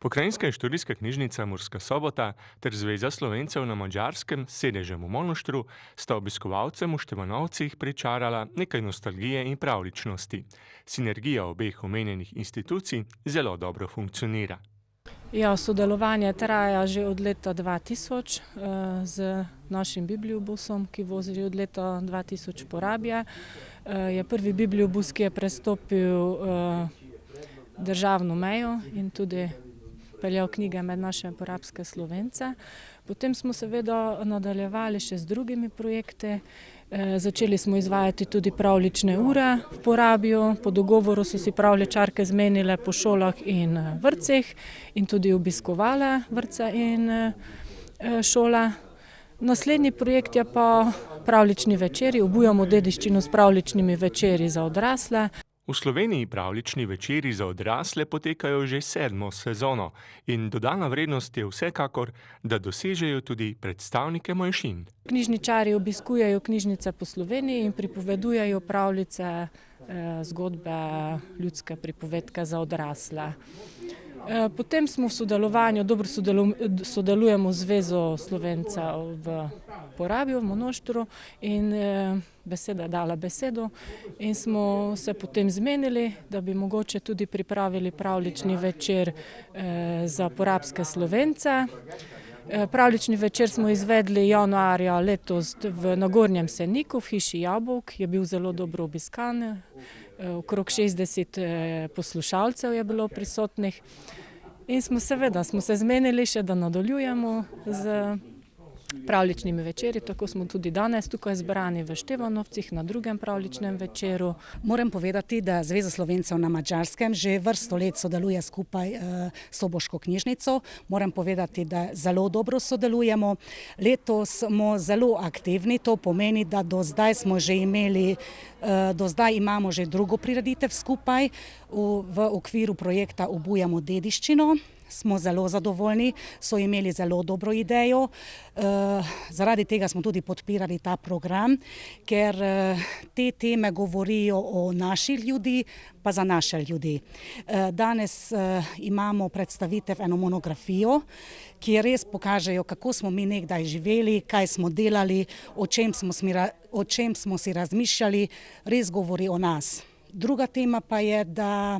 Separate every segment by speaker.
Speaker 1: Pokrajinska in študijska knjižnica Murska Sobota ter Zveza Slovencev na Madžarskem s sedežem v Monoštru sta obiskovalcem v Števanovcih pričarala nekaj nostalgije in pravljičnosti. Sinergija obeh omenjenih institucij zelo dobro funkcionira.
Speaker 2: Ja, sodelovanje traja že od leta 2000 z našim bibliobusom, ki vozi že od leta 2000 po Rabje. Je prvi bibliobus, ki je prestopil državno mejo in tudi peljal knjige med naše porabske Slovence. Potem smo seveda nadaljevali še z drugimi projekti. Začeli smo izvajati tudi pravljične ure v Porabju. Po dogovoru so si pravljičarke zmenile po šolah in vrtcih in tudi obiskovale vrtce in šole. Naslednji projekt je pa pravljični večeri. Obujamo dediščino s pravljičnimi večeri za odrasle.
Speaker 1: V Sloveniji pravljični večeri za odrasle potekajo že 7. sezono in dodana vrednost je vsekakor, da dosežejo tudi predstavnike manjšin.
Speaker 2: Knjižničarji obiskujejo knjižnice po Sloveniji in pripovedujejo pravljice, zgodbe, ljudske pripovedke za odrasle. Potem smo v sodelovanju, dobro sodelujemo z Zvezo Slovencev v Porabju, v Monoštru in beseda je dala besedo in smo se potem zmenili, da bi mogoče tudi pripravili pravljični večer za porabske Slovence. Pravljični večer smo izvedli januarja letos na Gornjem Seniku v hiši Jabolk, je bil zelo dobro obiskan. Okrog 60 poslušalcev je bilo prisotnih in smo se zmenili še, da nadaljujemo z pravljičnimi večeri, tako smo tudi danes tukaj zbrani v Števanovcih na drugem pravljičnem večeru.
Speaker 3: Moram povedati, da Zveza Slovencev na Madžarskem že vrsto let sodeluje skupaj s Soboško knjižnico. Moram povedati, da zelo dobro sodelujemo. Letos smo zelo aktivni, to pomeni, da do zdaj imamo že drugo prireditev skupaj v okviru projekta Obujamo dediščino. Smo zelo zadovoljni, so imeli zelo dobro idejo. Zaradi tega smo tudi podpirali ta program, ker te teme govorijo o naših ljudi, pa za naše ljudi. Danes imamo predstavitev, eno monografijo, ki res pokažejo, kako smo mi nekdaj živeli, kaj smo delali, o čem smo si razmišljali, res govori o nas. Druga tema pa je, da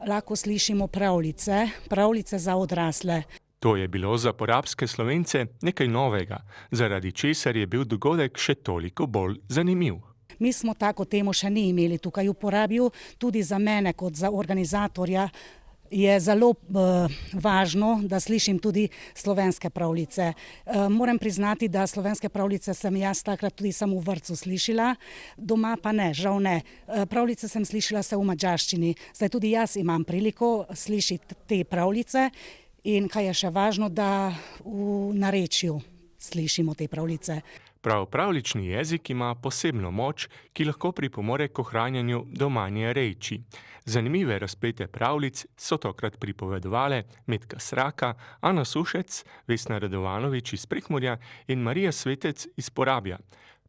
Speaker 3: lahko slišimo pravljice za odrasle.
Speaker 1: To je bilo za porabske Slovence nekaj novega, zaradi česar je bil dogodek še toliko bolj zanimiv.
Speaker 3: Mi smo tako temo še ni imeli tukaj v Porabju, tudi za mene kot za organizatorja je zelo važno, da slišim tudi slovenske pravljice. Moram priznati, da slovenske pravljice sem jaz takrat tudi samo v vrtcu slišala, doma pa ne, žal ne. Pravljice sem slišala se v madžarščini, zdaj tudi jaz imam priliko slišati te pravljice in kaj je še važno, da v narečju slišimo te pravljice.
Speaker 1: Prav pravljični jezik ima posebno moč, ki lahko pripomore k ohranjanju domanje reči. Zanimive razplete pravljic so tokrat pripovedovale Metka Sraka, Ana Sušec, Vesna Radovanovič iz Prekmurja in Marija Svetec iz Porabja.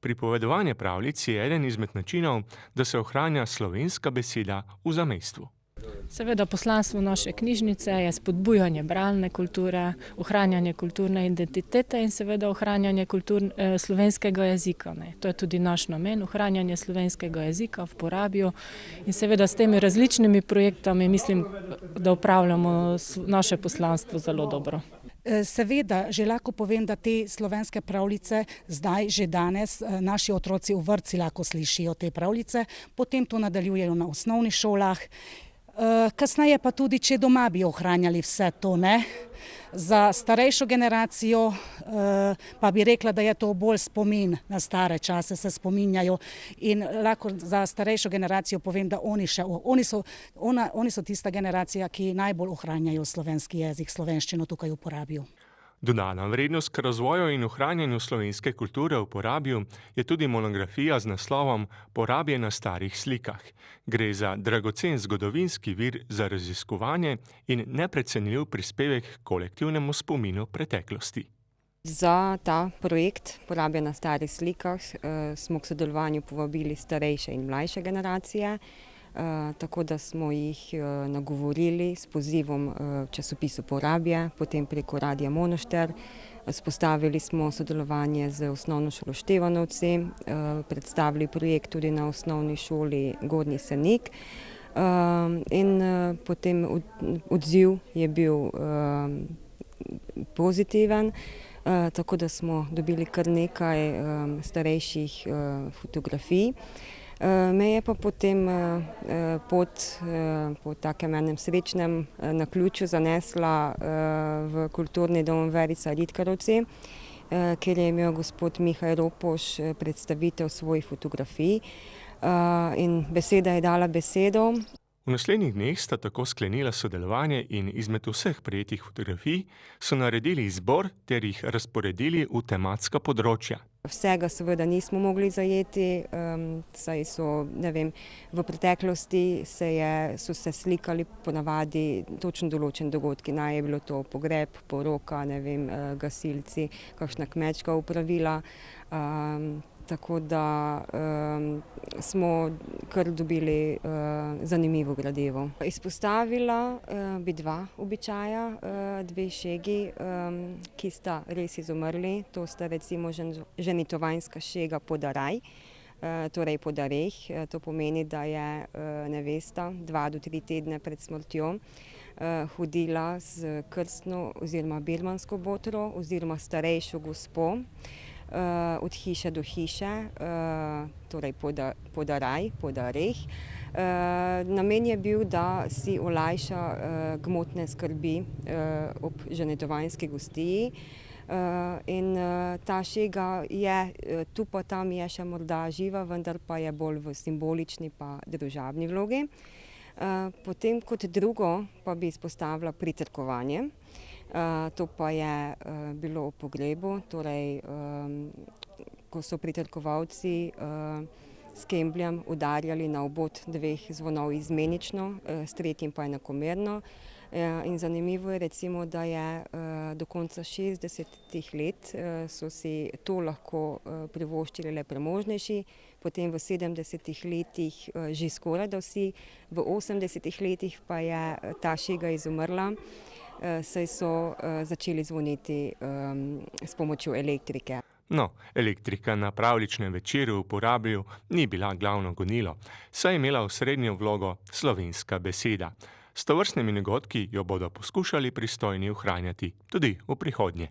Speaker 1: Pripovedovanje pravljic je eden izmed načinov, da se ohranja slovenska beseda v zamejstvu.
Speaker 2: Seveda poslanstvo naše knjižnice je spodbujanje bralne kulture, ohranjanje kulturne identitete in seveda ohranjanje slovenskega jezika. To je tudi naš namen, ohranjanje slovenskega jezika v Porabju in seveda s temi različnimi projektami mislim, da upravljamo naše poslanstvo zelo dobro.
Speaker 3: Seveda, že lahko povem, da te slovenske pravljice zdaj, že danes, naši otroci v vrtci lahko slišijo te pravljice, potem to nadaljujejo na osnovnih šolah. Kasneje pa tudi, če doma bi ohranjali vse to, ne? Za starejšo generacijo pa bi rekla, da je to bolj spomin na stare čase, se spominjajo in lahko za starejšo generacijo povem, da oni so tista generacija, ki najbolj ohranjajo slovenski jezik, slovenščino tukaj v Porabju.
Speaker 1: Dodana vrednost k razvoju in ohranjanju slovenske kulture v Porabju je tudi monografija z naslovom Porabje na starih slikah. Gre za dragocen zgodovinski vir za raziskovanje in neprecenljiv prispevek k kolektivnemu spominu preteklosti.
Speaker 4: Za ta projekt Porabje na starih slikah smo k sodelovanju povabili starejše in mlajše generacije. tako da smo jih nagovorili s pozivom v časopisu Porabje, potem preko Radia Monošter. Spostavili smo sodelovanje z osnovno šolo Števanovci, predstavili projekt tudi na osnovni šoli Gornji Senik. In potem odziv je bil pozitiven, tako da smo dobili kar nekaj starejših fotografij. Me je pa potem pot po takem enem srečnem naključju zanesla v kulturni dom Verica Ritkerovci, kjer je imel gospod Mihaj Ropoš predstavitev svojih fotografij in beseda je dala besedo.
Speaker 1: V naslednjih dneh sta tako sklenila sodelovanje in izmed vseh prejetih fotografij so naredili izbor ter jih razporedili v tematska področja.
Speaker 4: Vsega seveda nismo mogli zajeti, saj so, v preteklosti so se slikali ponavadi točno določeni dogodki. Naj je bilo to pogreb, poroka, gasilci, kakšna kmečka opravila. Tako da smo kar dobili zanimivo gradivo. Izpostavila bi dva običaja, dve šegi, ki sta res izumrli. To sta recimo ženitovanjska šega Podaraj, torej Podareh. To pomeni, da je nevesta 2 do 3 tedne pred smrtjo hodila s krstno oziroma birmansko botro oziroma starejšo gospo od hiše do hiše, torej Podaraj, Podareh. Namen je bil, da si olajša gmotne skrbi ob ženitovanjski gostiji. In ta šega je, tu pa tam je še morda živa, vendar pa je bolj v simbolični pa družabni vlogi. Potem kot drugo pa bi izpostavila pritrkovanje. To pa je bilo ob pogrebu, torej ko so pritrkovalci s kembljem udarjali na obod 2 zvonov izmenično, s tretjim pa enakomerno. In zanimivo je recimo, da je do konca 60. let so si to lahko privoščili le premožnejši, potem v 70. letih že skoraj da vsi, v 80. letih pa je ta šega izumrla, saj so začeli zvoniti s pomočjo elektrike.
Speaker 1: No, elektrika na pravljičnem večeru v Porabju ni bila glavno gonilo, saj je imela osrednjo vlogo slovenska beseda. S tovrstnimi dogodki jo bodo poskušali pristojni ohranjati tudi v prihodnje.